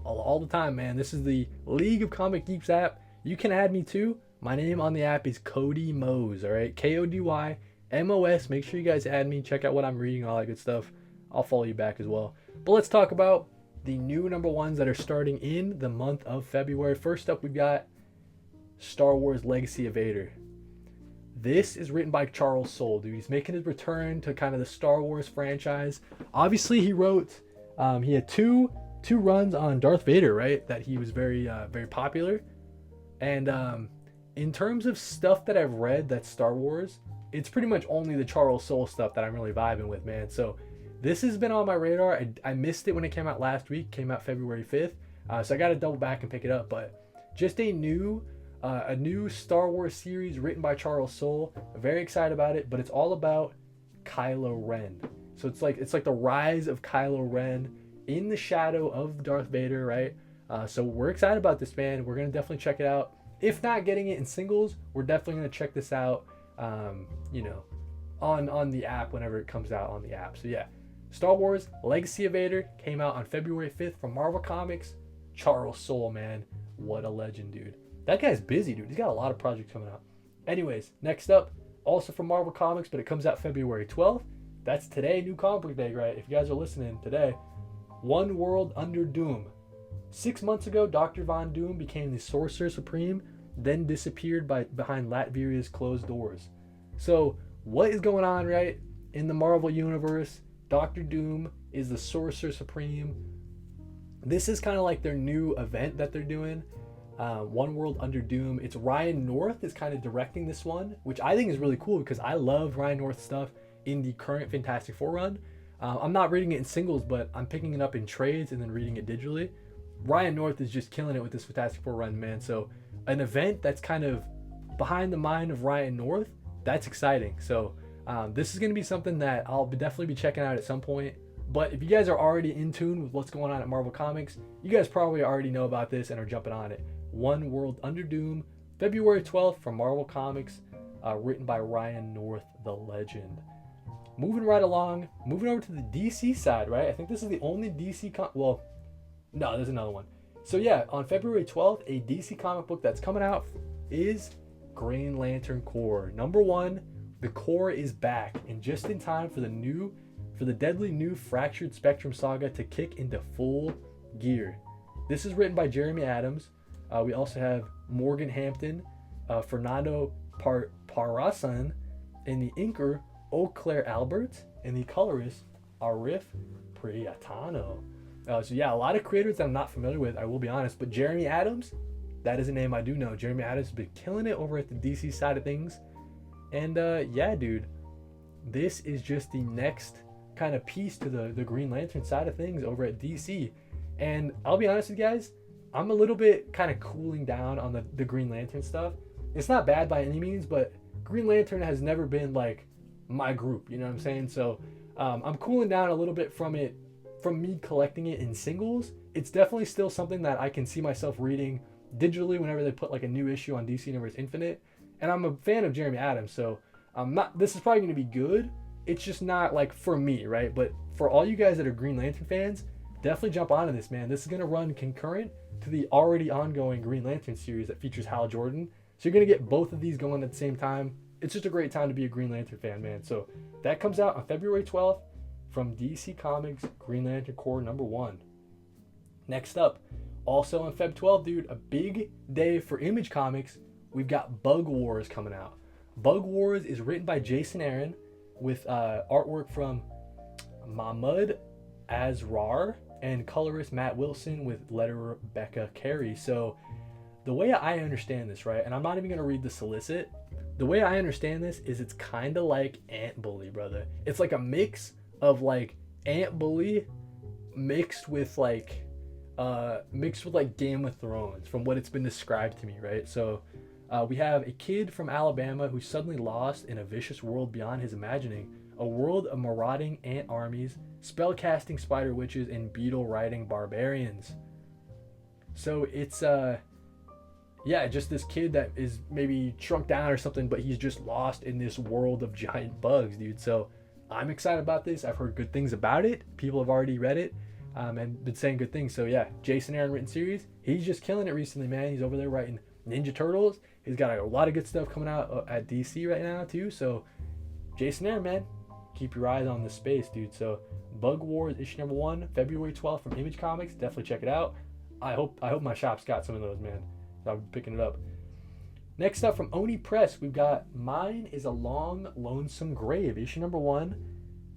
all the time, man. This is the League of Comic Geeks app. You can add me too. My name on the app is Cody Mose, all right? KODYMOS. Make sure you guys add me. Check out what I'm reading, all that good stuff. I'll follow you back as well. But let's talk about the new #1s that are starting in the month of February. First up, we've got Star Wars Legacy of Vader. This is written by Charles Soule, dude. He's making his return to kind of the Star Wars franchise. Obviously, he wrote, he had two runs on Darth Vader, right? That he was very popular. And in terms of stuff that I've read that's Star Wars, it's pretty much only the Charles Soule stuff that I'm really vibing with, man. So this has been on my radar. I missed it when it came out last week. Came out February 5th. So I got to double back and pick it up. But just a new Star Wars series written by Charles Soule. Very excited about it, but it's all about Kylo Ren. So it's like the rise of Kylo Ren in the shadow of Darth Vader, right? So we're excited about this, man. We're gonna definitely check it out. If not getting it in singles, we're definitely gonna check this out. You know, on the app whenever it comes out on the app. So yeah, Star Wars Legacy of Vader came out on February 5th from Marvel Comics. Charles Soule, man, what a legend, dude. That guy's busy, dude. He's got a lot of projects coming out. Anyways, next up, also from Marvel Comics, but it comes out February 12th. That's today, new comic book day, right? If you guys are listening today, One World Under Doom. 6 months ago, Dr. Von Doom became the Sorcerer Supreme, then disappeared behind Latveria's closed doors. So, what is going on, right? In the Marvel Universe, Dr. Doom is the Sorcerer Supreme. This is kind of like their new event that they're doing. One World Under Doom. It's Ryan North is kind of directing this one, which I think is really cool because I love Ryan North stuff in the current Fantastic Four run. I'm not reading it in singles, but I'm picking it up in trades and then reading it digitally. Ryan North is just killing it with this Fantastic Four run, man. So an event that's kind of behind the mind of Ryan North, that's exciting. So this is going to be something that I'll definitely be checking out at some point. But if you guys are already in tune with what's going on at Marvel Comics, you guys probably already know about this and are jumping on it. One World Under Doom, February 12th from Marvel Comics, written by Ryan North, the legend. Moving right along, moving over to the DC side, right? I think this is the only DC well, no, there's another one. So yeah, on February 12th, a DC comic book that's coming out is Green Lantern Corps. #1, the Corps is back, and just in time for the deadly new Fractured Spectrum saga to kick into full gear. This is written by Jeremy Adams. We also have Morgan Hampton, Fernando Parasan, and the inker Eau Claire Albert, and the colorist Arif Priatano. So yeah, a lot of creators that I'm not familiar with, I will be honest, but Jeremy Adams, that is a name I do know. Jeremy Adams has been killing it over at the DC side of things. And yeah, dude, this is just the next kind of piece to the Green Lantern side of things over at DC. And I'll be honest with you guys, I'm a little bit kind of cooling down on the Green Lantern stuff. It's not bad by any means, but Green Lantern has never been like my group, you know what I'm saying? So I'm cooling down a little bit from me collecting it in singles. It's definitely still something that I can see myself reading digitally whenever they put like a new issue on DC Universe Infinite. And I'm a fan of Jeremy Adams, so this is probably going to be good. It's just not like for me, right? But for all you guys that are Green Lantern fans, definitely jump onto this, man. This is going to run concurrent to the already ongoing Green Lantern series that features Hal Jordan. So you're going to get both of these going at the same time. It's just a great time to be a Green Lantern fan, man. So that comes out on February 12th from DC Comics, Green Lantern Corps #1. Next up, also on Feb 12th, dude, a big day for Image Comics we've got Bug Wars coming out. Bug Wars is written by Jason Aaron with artwork from Mahmoud Asrar and colorist Matt Wilson with letterer Becca Carey. So the way I understand this, right, and I'm not even going to read the solicit, the way I understand this is it's kind of like Ant Bully, brother. It's like a mix of like Ant Bully mixed with like Game of Thrones from what it's been described to me, right? So we have a kid from Alabama who's suddenly lost in a vicious world beyond his imagining, a world of marauding ant armies, spell-casting spider witches, and beetle-riding barbarians. So it's just this kid that is maybe shrunk down or something, but he's just lost in this world of giant bugs, dude. So I'm excited about this. I've heard good things about it. People have already read it and been saying good things. So yeah, Jason Aaron written series. He's just killing it recently, man. He's over there writing Ninja Turtles. He's got a lot of good stuff coming out at DC right now too. So Jason Aaron, man, keep your eyes on this space, dude. So Bug Wars issue number 1, February 12th from Image Comics. Definitely check it out. I hope my shop's got some of those, man. I'll be picking it up. Next up from Oni Press, we've got Mine is a Long Lonesome Grave, issue number 1.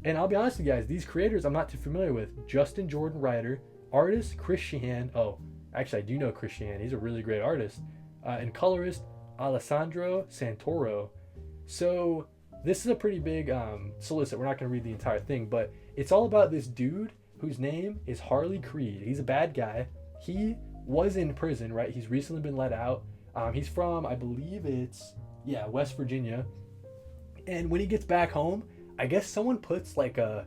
And I'll be honest with you guys, these creators I'm not too familiar with. Justin Jordan writer, artist Chris Sheehan. Oh, actually I do know Chris Sheehan. He's a really great artist. And colorist Alessandro Santoro. So this is a pretty big solicit. We're not going to read the entire thing, but it's all about this dude whose name is Harley Creed. He's a bad guy. He was in prison, right? He's recently been let out. He's from, I believe it's, West Virginia. And when he gets back home, I guess someone puts like a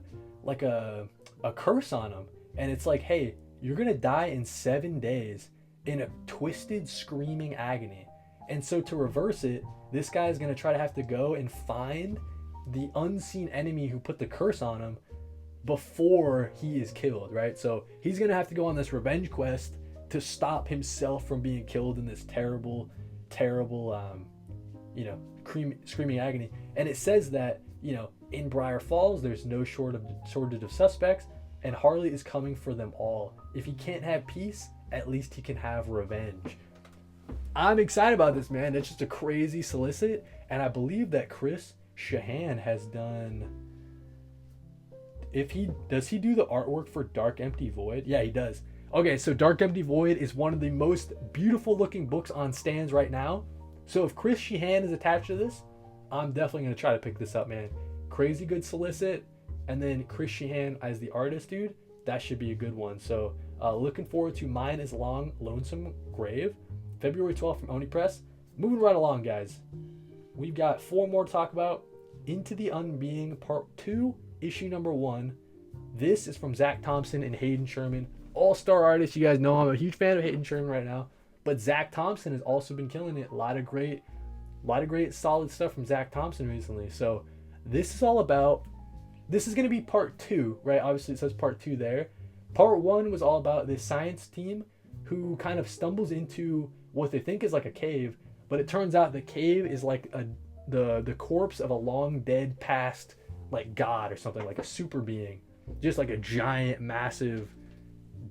curse on him. And it's like, hey, you're going to die in 7 days in a twisted, screaming agony. And so to reverse it, this guy is going to try to have to go and find the unseen enemy who put the curse on him before he is killed, right? So he's going to have to go on this revenge quest to stop himself from being killed in this terrible, screaming agony. And it says that, in Briar Falls, there's no shortage of suspects, and Harley is coming for them all. If he can't have peace, at least he can have revenge. I'm excited about this, man. It's just a crazy solicit, and I believe that Chris Sheehan has done. Does he do the artwork for Dark Empty Void? Yeah, he does. Okay, so Dark Empty Void is one of the most beautiful looking books on stands right now. So if Chris Sheehan is attached to this, I'm definitely going to try to pick this up, man. Crazy good solicit. And then Chris Sheehan as the artist, dude, that should be a good one. So looking forward to Mine is Long Lonesome Grave, February 12th from Oni Press. Moving right along, guys. We've got 4 more to talk about. Into the Unbeing Part 2, issue number 1. This is from Zach Thompson and Hayden Sherman. All-star artists. You guys know I'm a huge fan of Hayden Sherman right now. But Zach Thompson has also been killing it. A lot of great solid stuff from Zach Thompson recently. So this is all about, this is going to be part 2, right? Obviously it says part 2 there. Part 1 was all about this science team who kind of stumbles into what they think is like a cave, but it turns out the cave is like the corpse of a long dead past like god or something, like a super being, just like a giant massive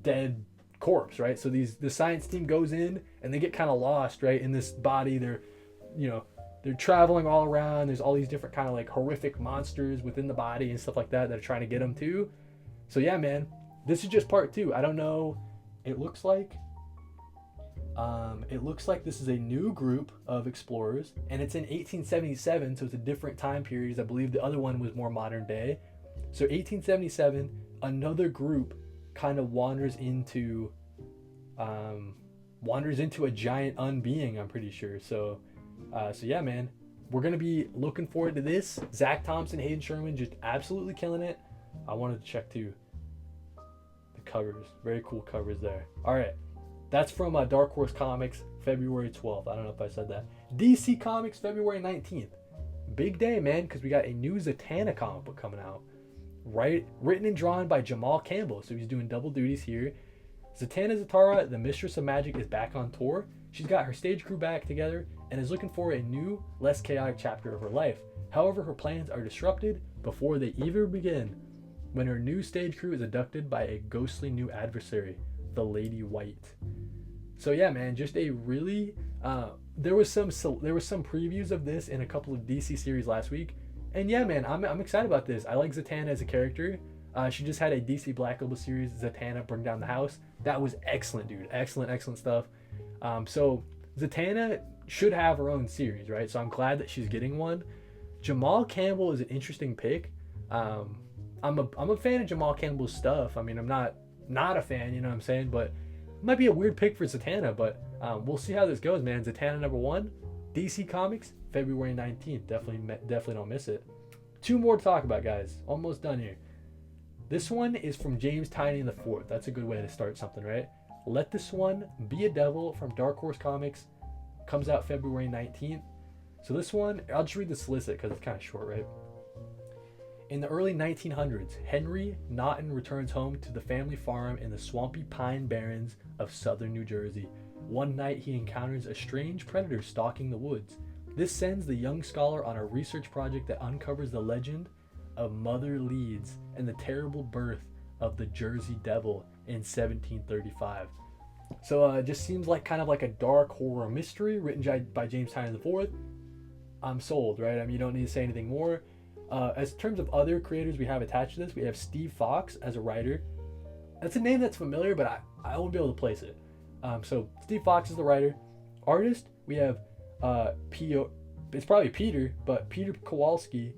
dead corpse, right? So the science team goes in and they get kind of lost, right, in this body. They're traveling all around. There's all these different kind of like horrific monsters within the body and stuff like that are trying to get them too. So yeah, man, this is just part 2. I don't know. It looks like this is a new group of explorers, and it's in 1877, so it's a different time period. I believe the other one was more modern day. So 1877, another group kind of wanders into a giant unbeing, I'm pretty sure. So yeah, man, we're gonna be looking forward to this. Zach Thompson, Hayden Sherman, just absolutely killing it. I wanted to check too the covers, very cool covers there. All right, that's from Dark Horse Comics, February 12th. I don't know if I said that. DC Comics, February 19th. Big day, man, because we got a new Zatanna comic book coming out. Right, written and drawn by Jamal Campbell, so he's doing double duties here. Zatanna Zatara, the Mistress of Magic, is back on tour. She's got her stage crew back together and is looking for a new, less chaotic chapter of her life. However, her plans are disrupted before they even begin when her new stage crew is abducted by a ghostly new adversary, the Lady White. So yeah, man, just a really there was some previews of this in a couple of DC series last week, and yeah, man, I'm excited about this. I like Zatanna as a character. She just had a DC Black Label series, Zatanna Bring Down the House. That was excellent, dude. Excellent stuff. So Zatanna should have her own series, right? So I'm glad that she's getting one. Jamal Campbell is an interesting pick. I'm a fan of Jamal Campbell's stuff. I mean, I'm not a fan, you know what I'm saying? But it might be a weird pick for Zatanna, but we'll see how this goes, man. Zatanna #1, DC Comics, February 19th. Definitely don't miss it. 2 more to talk about, guys. Almost done here. This one is from James Tynion IV. That's a good way to start something, right? Let This One Be a Devil from Dark Horse Comics. Comes out February 19th. So this one, I'll just read the solicit because it's kind of short, right? In the early 1900s, Henry Naughton returns home to the family farm in the swampy Pine Barrens of southern New Jersey. One night he encounters a strange predator stalking the woods. This sends the young scholar on a research project that uncovers the legend of Mother Leeds and the terrible birth of the Jersey Devil in 1735. So it just seems like kind of like a dark horror mystery written by James Tynion IV. I'm sold, right? I mean, you don't need to say anything more. As terms of other creators we have attached to this, we have Steve Fox as a writer. That's a name that's familiar, but I won't be able to place it. So Steve Fox is the writer. Artist, we have it's probably Peter, but Peter Kowalski.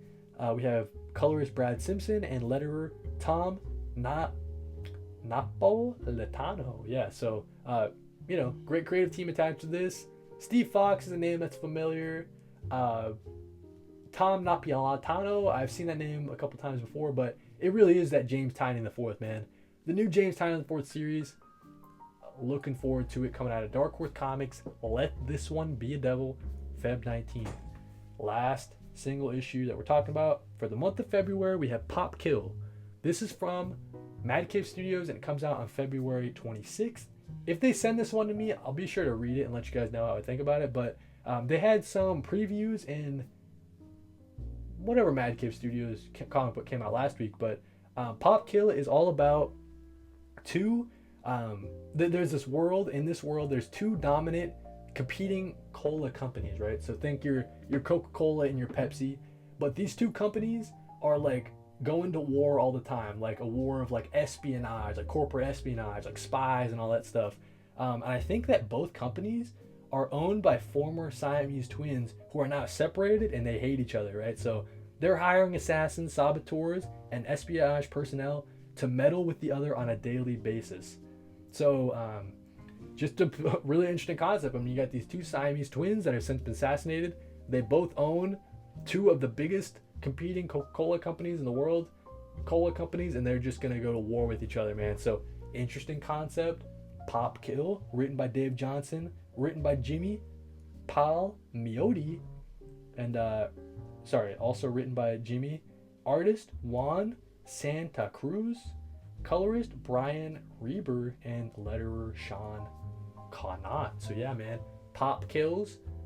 We have colorist Brad Simpson and letterer Tom Napolitano. Yeah, so great creative team attached to this. Steve Fox is a name that's familiar. Tom Napolitano, I've seen that name a couple times before, but it really is that James Tynion IV, man. The new James Tynion IV series, looking forward to it, coming out of Dark Horse Comics. Let This One Be a Devil, Feb 19th. Last single issue that we're talking about for the month of February, we have Pop Kill. This is from Mad Cave Studios and it comes out on February 26th. If they send this one to me, I'll be sure to read it and let you guys know how I think about it. But they had some previews in whatever Mad Cave Studios comic book came out last week. But Pop Kill is all about there's this world. In this world, there's 2 dominant competing cola companies, right? So think your Coca-Cola and your Pepsi. But these 2 companies are like going to war all the time, like a war of like espionage, like corporate espionage, like spies and all that stuff. And I think that both companies are owned by former Siamese twins who are now separated and they hate each other, right? So they're hiring assassins, saboteurs, and espionage personnel to meddle with the other on a daily basis. So just a really interesting concept. I mean, you got these 2 Siamese twins that have since been assassinated. They both own 2 of the biggest competing Coca-Cola companies in the world, and they're just gonna go to war with each other, man. So interesting concept. Pop Kill, written by Dave Johnson, written by Jimmy Palmiotti, and also written by Jimmy. Artist Juan Santa Cruz, colorist Brian Reber, and letterer Sean Connaught. So yeah, man, Pop Kill,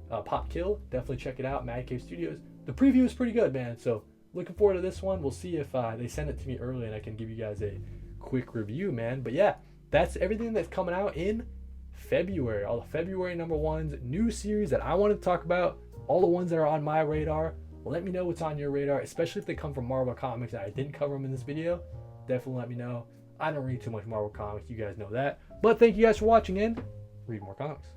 definitely check it out. Mad Cave Studios. The preview is pretty good, man. So looking forward to this one. We'll see if they send it to me early and I can give you guys a quick review, man. But yeah, that's everything that's coming out in February. All the February #1s, new series that I want to talk about, all the ones that are on my radar. Let me know what's on your radar, especially if they come from Marvel Comics and I didn't cover them in this video. Definitely let me know. I don't read too much Marvel Comics, you guys know that. But thank you guys for watching and read more comics.